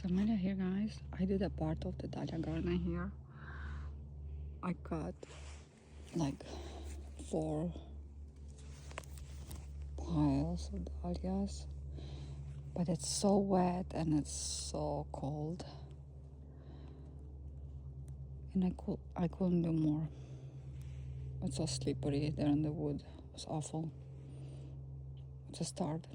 camellia here, guys. I did a part of the dahlia garden here. I got like 4 piles of dahlias, but it's so wet and it's so cold, and I couldn't do more. It's so slippery there in the wood. It was awful. It's a start.